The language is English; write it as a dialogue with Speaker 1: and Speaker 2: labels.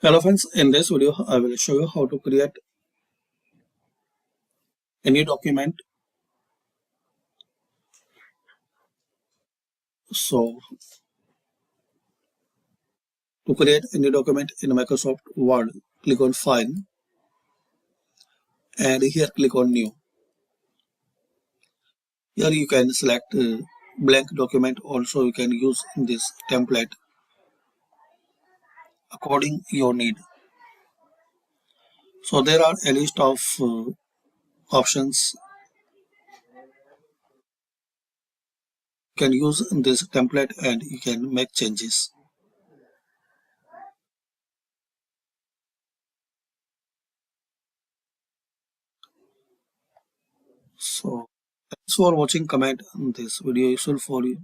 Speaker 1: Hello friends, in this video I will show you how to create a new document. So to create a new document in Microsoft Word, click on File and here click on New. Here you can select blank document. Also you can use this template according your need. So there are a list of options. You can use this template and you can make changes. So thanks for watching. Comment this video useful for you.